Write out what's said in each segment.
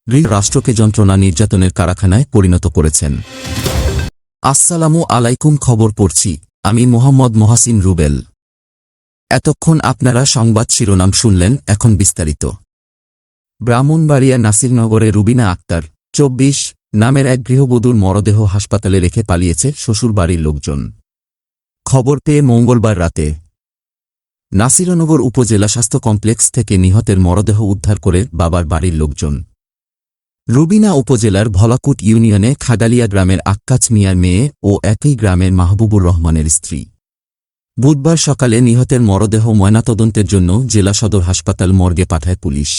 রাষ্ট্রকে যন্ত্রণা নির্যাতনের কারখানায় পরিণত করেছেন। আসসালামু আলাইকুম। খবর পড়ছি আমি মোহাম্মদ মহাসিন রুবেল। এতক্ষণ আপনারা সংবাদ শিরোনাম শুনলেন, এখন বিস্তারিত। ব্রাহ্মণবাড়িয়া নাসিরনগরে রুবিনা আক্তার 24 নামের এক গৃহবধূর মরদেহ হাসপাতালে রেখে পালিয়েছে শ্বশুরবাড়ির লোকজন। খবর পেয়ে মঙ্গলবার রাতে নাসিরনগর উপজেলা স্বাস্থ্য কমপ্লেক্স থেকে নিহতের মরদেহ উদ্ধার করে বাবার বাড়ির লোকজন। রুবিনা উপজেলার ভলাকুট ইউনিয়নে খাগালিয়া গ্রামের আক্কাচ মিয়ার মেয়ে ও একই গ্রামের মাহবুবুর রহমানের স্ত্রী। বুধবার সকালে নিহতের মরদেহ ময়নাতদন্তের জন্য জেলা সদর হাসপাতাল মর্গে পাঠায় পুলিশ।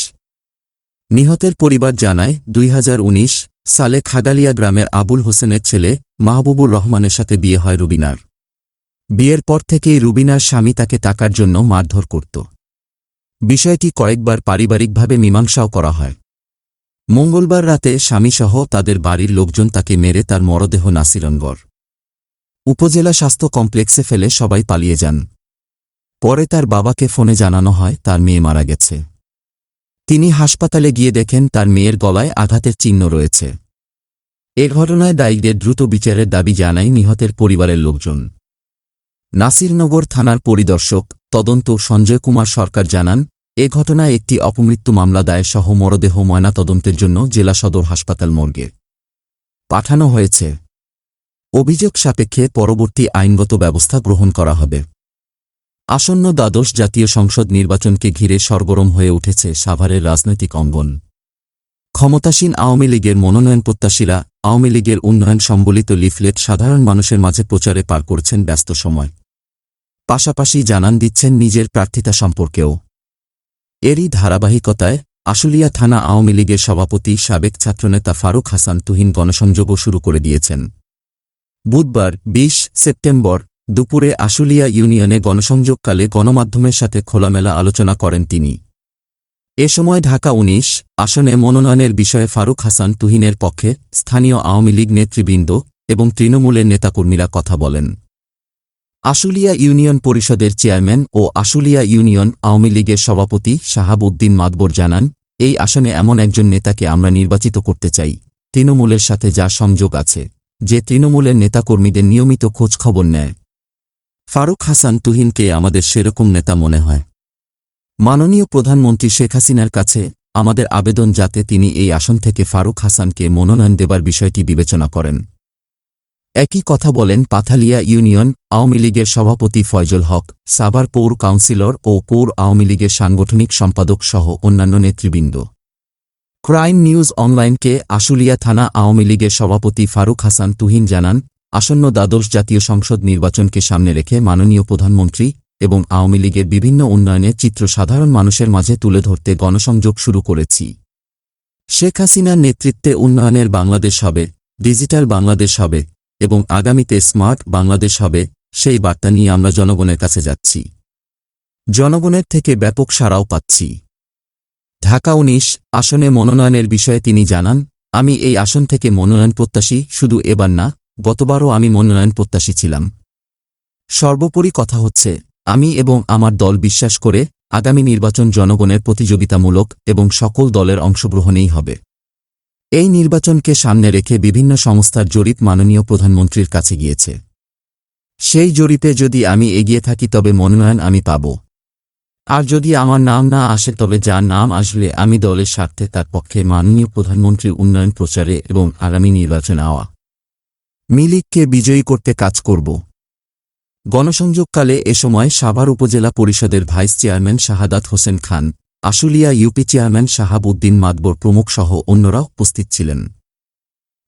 নিহতের পরিবার জানায়, 2019 সালে খাগালিয়া গ্রামের আবুল হোসেনের ছেলে মাহবুবুর রহমানের সাথে বিয়ে হয় রুবিনার। বিয়ের পর থেকেই রুবিনার স্বামী তাকে টাকার জন্য মারধর করত। বিষয়টি কয়েকবার পারিবারিকভাবে মীমাংসাও করা হয়। মঙ্গলবার রাতে স্বামীসহ তাদের বাড়ির লোকজন তাকে মেরে তার মরদেহ নাসিরনগর উপজেলা স্বাস্থ্য কমপ্লেক্সে ফেলে সবাই পালিয়ে যান। পরে তার বাবাকে ফোনে জানানো হয় তার মেয়ে মারা গেছে। তিনি হাসপাতালে গিয়ে দেখেন তার মেয়ের গলায় আঘাতের চিহ্ন রয়েছে। এ ঘটনায় দায়ীদের দ্রুত বিচারের দাবি জানায় নিহতের পরিবারের লোকজন। নাসিরনগর থানার পরিদর্শক তদন্ত সঞ্জয় কুমার সরকার জানান, এ ঘটনায় একটি অপমৃত্যু মামলা দায়ের সহ মরদেহ ময়নাতদন্তের জন্য জেলা সদর হাসপাতাল মর্গে পাঠানো হয়েছে। অভিযোগ সাপেক্ষে পরবর্তী আইনগত ব্যবস্থা গ্রহণ করা হবে। আসন্ন দ্বাদশ জাতীয় সংসদ নির্বাচনকে ঘিরে সরগরম হয়ে উঠেছে সাভারের রাজনৈতিক অঙ্গন। ক্ষমতাসীন আওয়ামী লীগের মনোনয়ন প্রত্যাশীরা আওয়ামী লীগের উন্নয়ন সম্বলিত লিফলেট সাধারণ মানুষের মাঝে প্রচারে পার করছেন ব্যস্ত সময়। পাশাপাশি জানান দিচ্ছেন নিজের প্রার্থিতা সম্পর্কেও। এরই ধারাবাহিকতায় আশুলিয়া থানা আওয়ামী লীগের সভাপতি সাবেক ছাত্রনেতা ফারুক হাসান তুহিন গণসংযোগও শুরু করে দিয়েছেন। বুধবার 20 সেপ্টেম্বর দুপুরে আশুলিয়া ইউনিয়নে গণসংযোগকালে গণমাধ্যমের সাথে খোলামেলা আলোচনা করেন তিনি। এ সময় ঢাকা 19 আসনে মনোনয়নের বিষয়ে ফারুক হাসান তুহিনের পক্ষে স্থানীয় আওয়ামী লীগ নেতৃবৃন্দ এবং তৃণমূলের নেতাকর্মীরা কথা বলেন। আশুলিয়া ইউনিয়ন পরিষদের চেয়ারম্যান ও আশুলিয়া ইউনিয়ন আওয়ামী লীগের সভাপতি শাহাব উদ্দিন মাদবর জানান, এই আসনে এমন একজন নেতাকে আমরা নির্বাচিত করতে চাই, তৃণমূলের সাথে যা সংযোগ আছে, যে তৃণমূলের নেতাকর্মীদের নিয়মিত খোঁজখবর নেয়। ফারুক হাসান তুহিনকে আমাদের সেরকম নেতা মনে হয়। মাননীয় প্রধানমন্ত্রী শেখ হাসিনার কাছে আমাদের আবেদন যাতে তিনি এই আসন থেকে ফারুক হাসানকে মনোনয়ন দেবার বিষয়টি বিবেচনা করেন। একই কথা বলেন পাথালিয়া ইউনিয়ন আওয়ামী লীগের সভাপতি ফয়জুল হক, সাভার পৌর কাউন্সিলর ও পৌর আওয়ামী লীগের সাংগঠনিক সম্পাদক সহ অন্যান্য নেতৃবৃন্দ। ক্রাইম নিউজ অনলাইনকে আশুলিয়া থানা আওয়ামী লীগের সভাপতি ফারুক হাসান তুহিন জানান, আসন্ন দ্বাদশ জাতীয় সংসদ নির্বাচনকে সামনে রেখে মাননীয় প্রধানমন্ত্রী এবং আওয়ামী লীগের বিভিন্ন উন্নয়নের চিত্র সাধারণ মানুষের মাঝে তুলে ধরতে গণসংযোগ শুরু করেছি। শেখ হাসিনার নেতৃত্বে উন্নয়নের বাংলাদেশ হবে, ডিজিটাল বাংলাদেশ হবে এবং আগামীতে স্মার্ট বাংলাদেশ হবে, সেই বার্তা নিয়ে আমরা জনগণের কাছে যাচ্ছি। জনগণের থেকে ব্যাপক সাড়াও পাচ্ছি। ঢাকা 19 আসনে মনোনয়নের বিষয়ে তিনি জানান, আমি এই আসন থেকে মনোনয়ন প্রত্যাশী, শুধু এবার না, গতবারও আমি মনোনয়ন প্রত্যাশী ছিলাম। সর্বোপরি কথা হচ্ছে, আমি এবং আমার দল বিশ্বাস করে আগামী নির্বাচন জনগণের প্রতিযোগিতামূলক এবং সকল দলের অংশগ্রহণেই হবে। এই নির্বাচনকে সামনে রেখে বিভিন্ন সংস্থার জরিপ মাননীয় প্রধানমন্ত্রীর কাছে গিয়েছে। সেই জরিপে যদি আমি এগিয়ে থাকি তবে মনোনয়ন আমি পাব, আর যদি আমার নাম না আসে তবে যার নাম আসলে আমি দলের স্বার্থে তার পক্ষে মাননীয় প্রধানমন্ত্রীর উন্নয়ন প্রচারে এবং আগামী নির্বাচনে আওয়ামী লীগকে বিজয়ী করতে কাজ করব। গণসংযোগকালে এ সময় সাভার উপজেলা পরিষদের vice chairman Shahadat Hossain Khan, Ashulia UP chairman Shahab Uddin মাদবর প্রমুখ সহ অন্যরা উপস্থিত ছিলেন।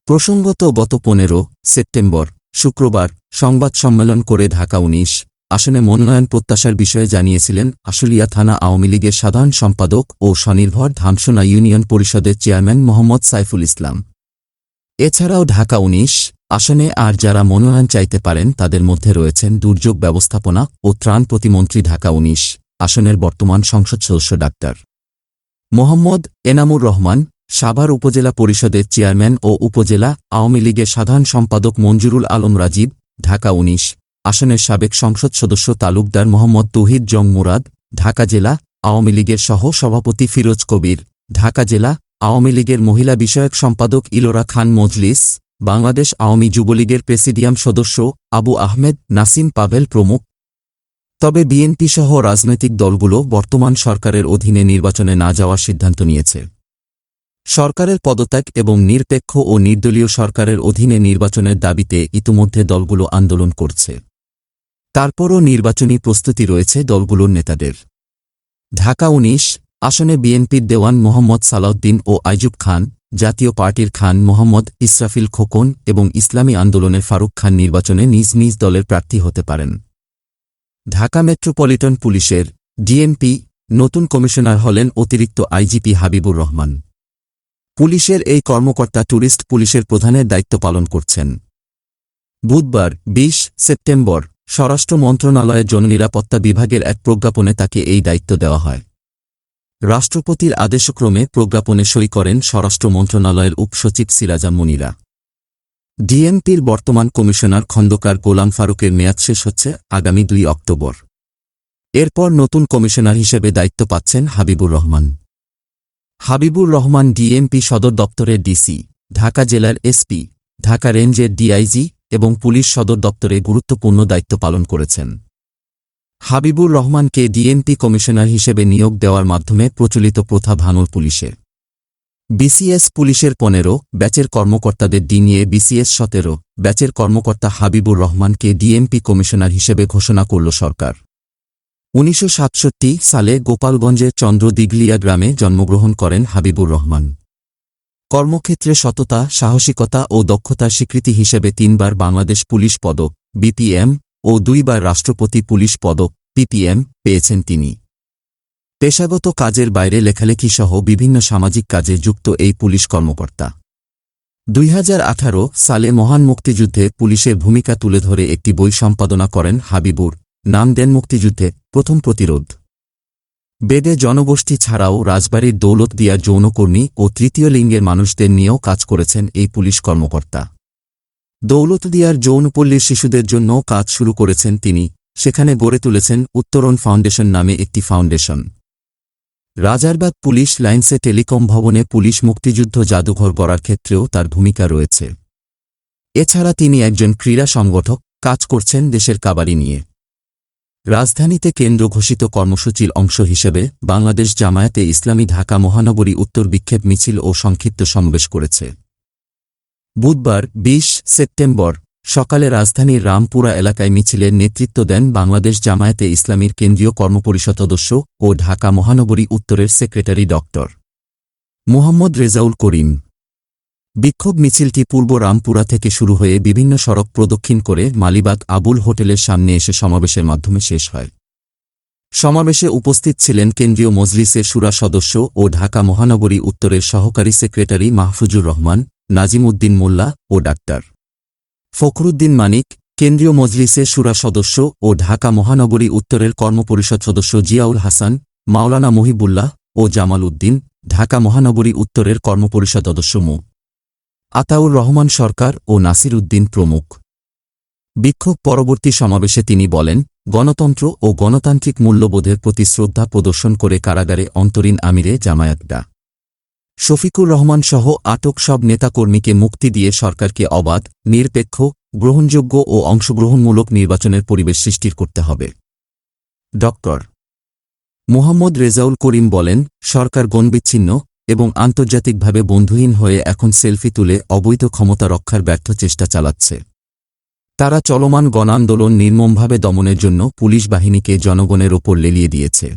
প্রসঙ্গত গত 15 সেপ্টেম্বর শুক্রবার সংবাদ সম্মেলন করে ঢাকা 19 আসনে মনোনয়ন প্রত্যাশার বিষয়ে জানিয়েছিলেন আশুলিয়া থানা আওয়ামী লীগের সাধারণ সম্পাদক ও স্বনির্ভর ধামসোনা ইউনিয়ন পরিষদের চেয়ারম্যান মোহাম্মদ সাইফুল ইসলাম। এছাড়াও ঢাকা 19 আসনে আর যারা মনোনয়ন চাইতে পারেন তাদের মধ্যে রয়েছেন দুর্যোগ ব্যবস্থাপনা ও ত্রাণ প্রতিমন্ত্রী, ঢাকা 19 আসনের বর্তমান সংসদ সদস্য ডাক্তার মোহাম্মদ এনামুর রহমান, সাভার উপজেলা পরিষদের চেয়ারম্যান ও উপজেলা আওয়ামী লীগের সাধারণ সম্পাদক মঞ্জুরুল আলম রাজীব, ঢাকা 19 আসনের সাবেক সংসদ সদস্য তালুকদার মোহাম্মদ তৌহিদ জং মুরাদ, ঢাকা জেলা আওয়ামী লীগের সহ সভাপতি ফিরোজ কবির, ঢাকা জেলা আওয়ামী লীগের মহিলা বিষয়ক সম্পাদক ইলোরা খান মজলিস, বাংলাদেশ আওয়ামী যুবলীগের প্রেসিডিয়াম সদস্য আবু আহমেদ নাসিম পাভেল প্রমুখ। তবে বিএনপিসহ রাজনৈতিক দলগুলো বর্তমান সরকারের অধীনে নির্বাচনে না যাওয়ার সিদ্ধান্ত নিয়েছে। সরকারের পদত্যাগ এবং নিরপেক্ষ ও নির্দলীয় সরকারের অধীনে নির্বাচনের দাবিতে ইতিমধ্যে দলগুলো আন্দোলন করছে। তারপরও নির্বাচনী প্রস্তুতি রয়েছে দলগুলোর নেতাদের। ঢাকা ১৯ আসনে বিএনপির দেওয়ান মোহাম্মদ সালাউদ্দিন ও আইজুব খান, জাতীয় পার্টির খান মোহাম্মদ ইসরাফিল খোকন এবং ইসলামী আন্দোলনের ফারুক খান নির্বাচনে নিজ নিজ দলের প্রার্থী হতে পারেন। ঢাকা মেট্রোপলিটন পুলিশের ডিএমপি নতুন কমিশনার হলেন অতিরিক্ত আইজিপি হাবিবুর রহমান। পুলিশের এই কর্মকর্তা ট্যুরিস্ট পুলিশের প্রধানের দায়িত্ব পালন করছেন। বুধবার ২০ সেপ্টেম্বর স্বরাষ্ট্র মন্ত্রণালয়ের জননিরাপত্তা বিভাগের এক প্রজ্ঞাপনে তাকে এই দায়িত্ব দেওয়া হয়। রাষ্ট্রপতির আদেশক্রমে প্রজ্ঞাপনে সই করেন স্বরাষ্ট্র মন্ত্রণালয়ের উপসচিব সিরাজা মুনিরা। ডিএমপির বর্তমান কমিশনার খন্দকার গোলাম ফারুকের মেয়াদ শেষ হচ্ছে আগামী ২ অক্টোবর। এরপর নতুন কমিশনার হিসেবে দায়িত্ব পাচ্ছেন হাবিবুর রহমান। হাবিবুর রহমান ডিএমপি সদর দপ্তরের ডিসি, ঢাকা জেলার এসপি, ঢাকা রেঞ্জের ডিআইজি এবং পুলিশ সদর দপ্তরে গুরুত্বপূর্ণ দায়িত্ব পালন করেছেন। হাবিবুর রহমানকে ডিএমপি কমিশনার হিসেবে নিয়োগ দেওয়ার মাধ্যমে প্রচলিত প্রথা ভাঙল পুলিশে। বিসিএস পুলিশের ১৫ ব্যাচের কর্মকর্তাদের নিয়ে বিসিএস ১৭ ব্যাচের কর্মকর্তা হাবিবুর রহমানকে ডিএমপি কমিশনার হিসেবে ঘোষণা করল সরকার। ১৯৬৭ সালে গোপালগঞ্জের চন্দ্রদিঘলিয়া গ্রামে জন্মগ্রহণ করেন হাবিবুর রহমান। কর্মক্ষেত্রে সততা, সাহসিকতা ও দক্ষতার স্বীকৃতি হিসেবে ৩ বার বাংলাদেশ পুলিশ পদক বিপিএম ও ২ বার রাষ্ট্রপতি পুলিশ পদক পিপিএম পেয়েছেন তিনি। পেশাগত কাজের বাইরে লেখালেখি সহ বিভিন্ন সামাজিক কাজে যুক্ত এই পুলিশ কর্মকর্তা ২০১৮ সালে মহান মুক্তিযুদ্ধে পুলিশের ভূমিকা তুলে ধরে একটি বই সম্পাদনা করেন হাবিবুর, নাম দেন মুক্তিযুদ্ধে প্রথম প্রতিরোধ। বেদে জনগোষ্ঠী ছাড়াও রাজবাড়ির দৌলতদিয়া যৌনকর্মী ও তৃতীয় লিঙ্গের মানুষদের নিয়েও কাজ করেছেন এই পুলিশ কর্মকর্তা। দৌলতদিয়ার যৌনপল্লীর শিশুদের জন্য কাজ শুরু করেছেন তিনি, সেখানে গড়ে তুলেছেন উত্তরণ ফাউন্ডেশন নামে একটি ফাউন্ডেশন। রাজারবাগ পুলিশ লাইন্সে টেলিকম ভবনে পুলিশ মুক্তিযুদ্ধ জাদুঘর গড়ার ক্ষেত্রেও তার ভূমিকা রয়েছে। এছাড়া তিনি একজন ক্রীড়া সংগঠক, কাজ করছেন দেশের কাবাডি নিয়ে। রাজধানীতে কেন্দ্র ঘোষিত কর্মসূচির অংশ হিসেবে বাংলাদেশ জামায়াতে ইসলামী ঢাকা মহানগরী উত্তর বিক্ষোভ মিছিল ও সংক্ষিপ্ত সমাবেশ করেছে। বুধবার ২০ সেপ্টেম্বর সকালে রাজধানীর রামপুরা এলাকায় মিছিলের নেতৃত্ব দেন বাংলাদেশ জামায়াতে ইসলামীর কেন্দ্রীয় কর্মপরিষদ সদস্য ও ঢাকা মহানগরী উত্তরের সেক্রেটারি ডক্টর মুহাম্মদ রেজাউল করিম। বিক্ষোভ মিছিলটি পূর্ব রামপুরা থেকে শুরু হয়ে বিভিন্ন সড়ক প্রদক্ষিণ করে মালিবাগ আবুল হোটেলের সামনে এসে সমাবেশের মাধ্যমে শেষ হয়। সমাবেশে উপস্থিত ছিলেন কেন্দ্রীয় মজলিসের শুরা সদস্য ও ঢাকা মহানগরী উত্তরের সহকারী সেক্রেটারি মাহফুজুর রহমান, নাজিম উদ্দিন মোল্লা ও ডাক্তার ফখরুদ্দিন মানিক, কেন্দ্রীয় মজলিসের শুরা সদস্য ও ঢাকা মহানগরী উত্তরের কর্মপরিষদ সদস্য জিয়াউল হাসান, মাওলানা মহিবুল্লাহ ও জামাল উদ্দিন, ঢাকা মহানগরী উত্তরের কর্মপরিষদ সদস্য মো. আতাউর রহমান সরকার ও নাসির উদ্দিন প্রমুখ। বিক্ষোভ পরবর্তী সমাবেশে তিনি বলেন, গণতন্ত্র ও গণতান্ত্রিক মূল্যবোধের প্রতি শ্রদ্ধা প্রদর্শন করে কারাগারে অন্তরীণ আমিরে জামায়াত ডা. শফিকুর রহমান সহ আটক সব নেতাকর্মীকে মুক্তি দিয়ে সরকারকে অবাধ, নিরপেক্ষ, গ্রহণযোগ্য ও অংশগ্রহণমূলক নির্বাচনের পরিবেশ সৃষ্টি করতে হবে। ডক্টর মুহাম্মদ রেজাউল করিম বলেন, সরকার গণবিচ্ছিন্ন এবং আন্তর্জাতিকভাবে বন্ধুহীন হয়ে এখন সেলফি তুলে অবৈধ ক্ষমতা রক্ষার ব্যর্থ চেষ্টা চালাচ্ছে। তারা চলমান গণআন্দোলন নির্মমভাবে দমনের জন্য পুলিশ বাহিনীকে জনগণের ওপর লেলিয়ে দিয়েছে।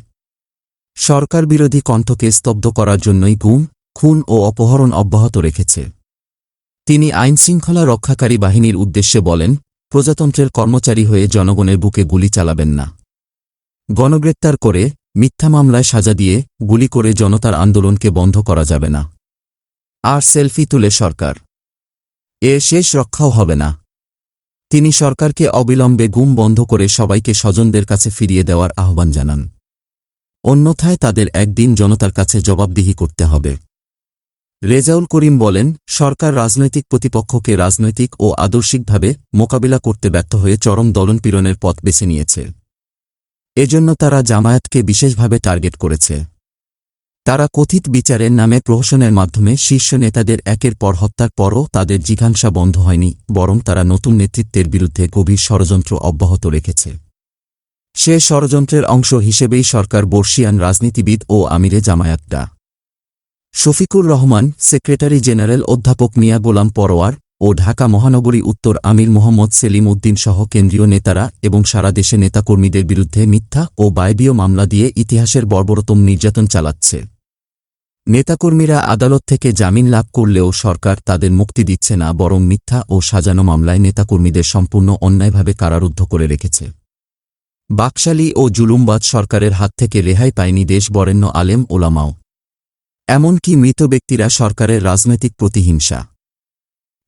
সরকার বিরোধী কণ্ঠকে স্তব্ধ করার জন্যই গুম, খুন ও অপহরণ অব্যাহত রেখেছে। তিনি আইনশৃঙ্খলা রক্ষাকারী বাহিনীর উদ্দেশ্যে বলেন, প্রজাতন্ত্রের কর্মচারী হয়ে জনগণের বুকে গুলি চালাবেন না। গণগ্রেপ্তার করে, মিথ্যা মামলায় সাজা দিয়ে, গুলি করে জনতার আন্দোলনকে বন্ধ করা যাবে না। আর সেলফি তুলে সরকার এর শেষ রক্ষাও হবে না। তিনি সরকারকে অবিলম্বে গুম বন্ধ করে সবাইকে স্বজনদের কাছে ফিরিয়ে দেওয়ার আহ্বান জানান। অন্যথায় তাদের একদিন জনতার কাছে জবাবদিহি করতে হবে। রেজাউল করিম বলেন, সরকার রাজনৈতিক প্রতিপক্ষকে রাজনৈতিক ও আদর্শিকভাবে মোকাবিলা করতে ব্যর্থ হয়ে চরম দলনপীড়নের পথ বেছে নিয়েছে। এজন্য তারা জামায়াতকে বিশেষভাবে টার্গেট করেছে। তারা কথিত বিচারের নামে প্রহসনের মাধ্যমে শীর্ষ নেতাদের একের পর হত্যার পরও তাদের জিজ্ঞাসা বন্ধ হয়নি, বরং তারা নতুন নেতৃত্বের বিরুদ্ধে গভীর ষড়যন্ত্র অব্যাহত রেখেছে। সে ষড়যন্ত্রের অংশ হিসেবেই সরকার বর্ষিয়ান রাজনীতিবিদ ও আমিরে জামায়াত ডা. শফিকুর রহমান, সেক্রেটারি জেনারেল অধ্যাপক মিয়া গোলাম পরোয়ার ও ঢাকা মহানগরী উত্তর আমির মোহাম্মদ সেলিম উদ্দিন সহ কেন্দ্রীয় নেতারা এবং সারা দেশে নেতাকর্মীদের বিরুদ্ধে মিথ্যা ও বায়বীয় মামলা দিয়ে ইতিহাসের বর্বরতম নির্যাতন চালাচ্ছে। নেতাকর্মীরা আদালত থেকে জামিন লাভ করলেও সরকার তাদের মুক্তি দিচ্ছে না, বরং মিথ্যা ও সাজানো মামলায় নেতাকর্মীদের সম্পূর্ণ অন্যায়ভাবে কারারুদ্ধ করে রেখেছে। বাকশালী ও জুলুমবাজ সরকারের হাত থেকে রেহাই পায়নি দেশ বরেণ্য আলেম ওলামাও। এমনকি মৃত ব্যক্তিরা সরকারের রাজনৈতিক প্রতিহিংসা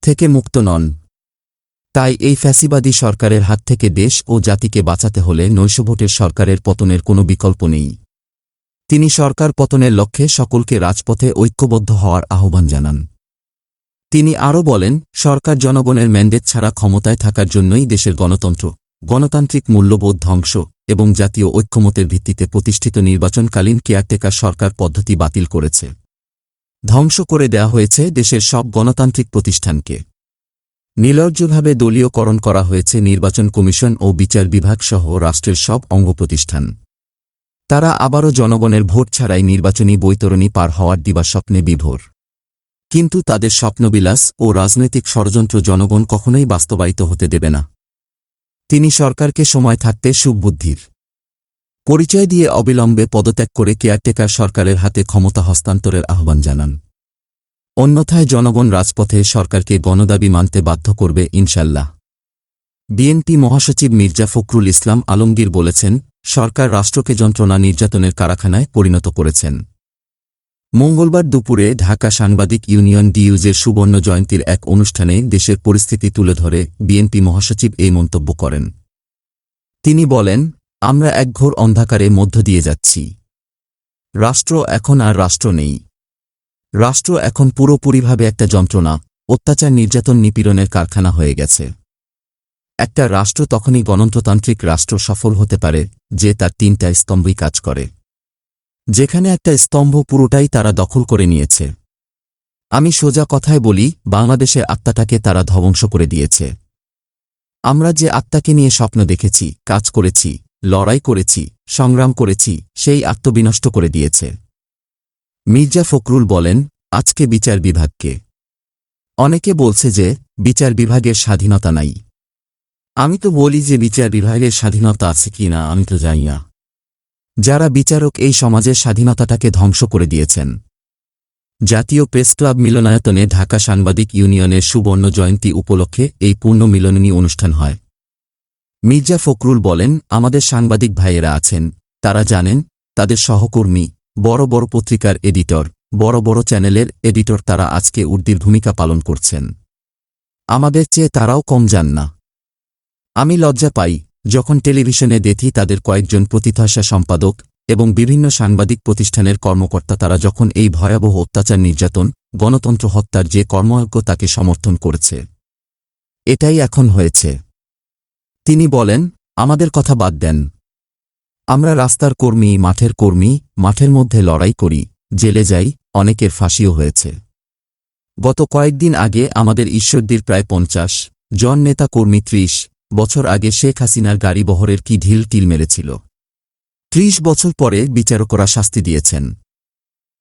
থেকে মুক্ত নন। তাই এই ফ্যাসিবাদী সরকারের হাত থেকে দেশ ও জাতিকে বাঁচাতে হলে নৈশভোটের সরকারের পতনের কোনো বিকল্প নেই। তিনি সরকার পতনের লক্ষ্যে সকলকে রাজপথে ঐক্যবদ্ধ হওয়ার আহ্বান জানান। তিনি আরও বলেন, সরকার জনগণের ম্যান্ডেট ছাড়া ক্ষমতায় থাকার জন্যই দেশের গণতন্ত্র, গণতান্ত্রিক মূল্যবোধ ধ্বংস এবং জাতীয় ঐক্যমতের ভিত্তিতে প্রতিষ্ঠিত নির্বাচনকালীন কেয়ারটেকার সরকার পদ্ধতি বাতিল করেছে। ধ্বংস করে দেয়া হয়েছে দেশের সব গণতান্ত্রিক প্রতিষ্ঠানকে। নির্লজ্জভাবে দলীয়করণ করা হয়েছে নির্বাচন কমিশন ও বিচার বিভাগ সহ রাষ্ট্রের সব অঙ্গপ্রতিষ্ঠান। তারা আবারও জনগণের ভোট ছাড়াই নির্বাচনী বৈতরণী পার হওয়ার দিবাস্বপ্নে বিভোর। কিন্তু তাদের স্বপ্নবিলাস ও রাজনৈতিক ষড়যন্ত্র জনগণ কখনোই বাস্তবায়িত হতে দেবে না। তিনি সরকারকে সময় থাকতে সুবুদ্ধির পরিচয় দিয়ে অবিলম্বে পদত্যাগ করে কেয়ারটেকার সরকারের হাতে ক্ষমতা হস্তান্তরের আহ্বান জানান। অন্যথায় জনগণ রাজপথে সরকারকে গণদাবি মানতে বাধ্য করবে ইনশাল্লাহ। বিএনপি মহাসচিব মির্জা ফখরুল ইসলাম আলমগীর বলেছেন, সরকার রাষ্ট্রকে যন্ত্রণা নির্যাতনের কারখানায় পরিণত করেছেন। মঙ্গলবার দুপুরে ঢাকা সাংবাদিক ইউনিয়ন ডিইউজের সুবর্ণ জয়ন্তীর এক অনুষ্ঠানে দেশের পরিস্থিতি তুলে ধরে বিএনপি মহাসচিব এই মন্তব্য করেন। তিনি বলেন, আমরা এক ঘোর অন্ধকারে মধ্য দিয়ে যাচ্ছি। রাষ্ট্র এখন আর রাষ্ট্র নেই। রাষ্ট্র এখন পুরোপুরিভাবে একটা যন্ত্রণা, অত্যাচার, নির্যাতন, নিপীড়নের কারখানা হয়ে গেছে। একটা রাষ্ট্র তখনই গণতন্ত্রতান্ত্রিক রাষ্ট্র সফল হতে পারে যে তার তিনটা স্তম্ভই কাজ করে। যেখানে একটা স্তম্ভ পুরোটাই তারা দখল করে নিয়েছে। আমি সোজা কথায় বলি, বাংলাদেশের আত্মাটাকে তারা ধ্বংস করে দিয়েছে। আমরা যে আত্মাকে নিয়ে স্বপ্ন দেখেছি, কাজ করেছি, লড়াই করেছি, সংগ্রাম করেছি, সেই আত্মবিনষ্ট করে দিয়েছে। মির্জা ফখরুল বলেন, আজকে বিচার বিভাগকে অনেকে বলছে যে বিচার বিভাগের স্বাধীনতা নাই। আমি তো বলি যে বিচার বিভাগের স্বাধীনতা আছে কি না আমি তো জানি না। যারা বিচারক এই সমাজের স্বাধীনতাটাকে ধ্বংস করে দিয়েছেন। জাতীয় প্রেসক্লাব মিলনায়তনে ঢাকা সাংবাদিক ইউনিয়নের সুবর্ণ জয়ন্তী উপলক্ষে এই পূর্ণ মিলনী অনুষ্ঠান হয়। মির্জা ফখরুল বলেন, আমাদের সাংবাদিক ভাইয়েরা আছেন, তারা জানেন তাদের সহকর্মী, বড় বড় পত্রিকার এডিটর, বড় বড় চ্যানেলের এডিটর তারা আজকে উর্দির ভূমিকা পালন করছেন। আমাদের চেয়ে তারাও কম যান না। আমি লজ্জা পাই যখন টেলিভিশনে দেখি তাদের কয়েকজন প্রতিভাশা সম্পাদক এবং বিভিন্ন সাংবাদিক প্রতিষ্ঠানের কর্মকর্তা তারা যখন এই ভয়াবহ অত্যাচার, নির্যাতন, গণতন্ত্র হত্যার যে কর্মযজ্ঞ তাকে সমর্থন করেছে। এটাই এখন হয়েছে। তিনি বলেন, আমাদের কথা বাদ দেন। আমরা রাস্তার কর্মী, মাঠের কর্মী, মাঠের মধ্যে লড়াই করি, জেলে যাই, অনেকের ফাঁসিও হয়েছে। গত কয়েকদিন আগে আমাদের ঈশ্বরদীর প্রায় 50 জন নেতা কর্মী 30 বছর আগে শেখ হাসিনার গাড়ি বহরের কি ঢিল টিল মেরেছিল। 30 বছর পরে বিচারকরা শাস্তি দিয়েছেন।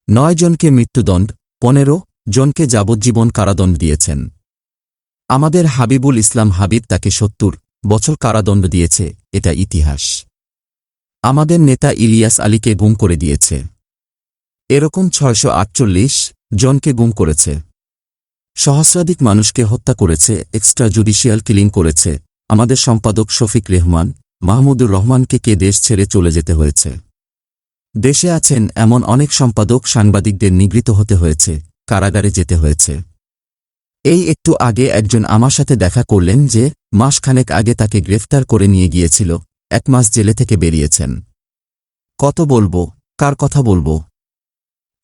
9 জনকে মৃত্যুদণ্ড, 15 জনকে যাবজ্জীবন কারাদণ্ড দিয়েছেন। আমাদের হাবিবুল ইসলাম হাবিব, তাকে 70 বছর কারাদণ্ড দিয়েছে। এটা ইতিহাস। আমাদের নেতা ইলিয়াস আলীকে গুম করে দিয়েছে। এরকম 648 জনকে গুম করেছে। সহস্রাধিক মানুষকে হত্যা করেছে, এক্সট্রা জুডিশিয়াল কিলিং করেছে। আমাদের সম্পাদক শফিক রেহমান, মাহমুদুর রহমানকে কে দেশ ছেড়ে চলে যেতে হয়েছে। দেশে আছেন এমন অনেক সম্পাদক, সাংবাদিকদের নিগৃহীত হতে হয়েছে, কারাগারে যেতে হয়েছে। এই একটু আগে একজন আমার সাথে দেখা করলেন যে মাসখানেক আগে তাকে গ্রেফতার করে নিয়ে গিয়েছিল, 1 মাস জেলে থেকে বেরিয়েছেন। কত বলবো, কার কথা বলবো?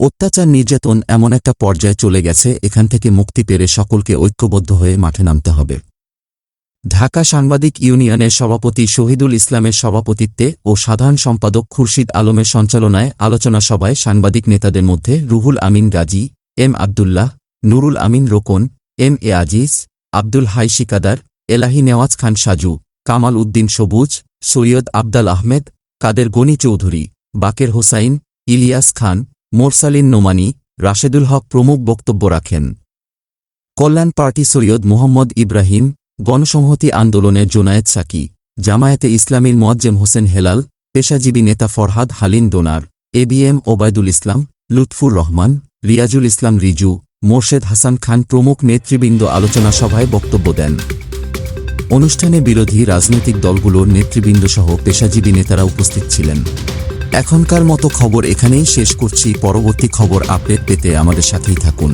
অত্যাচার, নির্যাতন এমন একটা পর্যায়ে চলে গেছে, এখান থেকে মুক্তি পেরে সকলকে ঐক্যবদ্ধ হয়ে মাঠে নামতে হবে। ঢাকা সাংবাদিক ইউনিয়নের সভাপতি শহীদুল ইসলামের সভাপতিত্বে ও সাধারণ সম্পাদক খুরশিদ আলমের সঞ্চালনায় আলোচনা সভায় সাংবাদিক নেতাদের মধ্যে Ruhul Amin Gazi, M Abdullah, Nurul Amin Rokon, M A Aziz, Abdul high শিকাদার, এলাহি নেওয়াজ খান সাজু, কামাল উদ্দিন সবুজ, সৈয়দ আবদাল আহমেদ, কাদের গনি চৌধুরী, বাকের হোসাইন, ইলিয়াস খান, মোরসালিন নোমানী, রাশেদুল হক প্রমুখ বক্তব্য রাখেন। কল্যাণ পার্টি সৈয়দ মোহাম্মদ ইব্রাহিম, গণসংহতি আন্দোলনের জোনায়েদ সাকি, জামায়াতে ইসলামীর মোয়াজ্জেম হোসেন হেলাল, পেশাজীবী নেতা ফরহাদ হালিম ডোনার, এবিএম ওবায়দুল ইসলাম, লুৎফুর রহমান, রিয়াজুল ইসলাম রিজু, মোর্শেদ হাসান খান প্রমুখ নেতৃবৃন্দ আলোচনা সভায় বক্তব্য দেন। অনুষ্ঠানে বিরোধী রাজনৈতিক দলগুলোর নেতৃবৃন্দসহ পেশাজীবী নেতারা উপস্থিত ছিলেন। এখনকার মতো খবর এখানেই শেষ করছি। পরবর্তী খবর আপডেট পেতে আমাদের সাথেই থাকুন।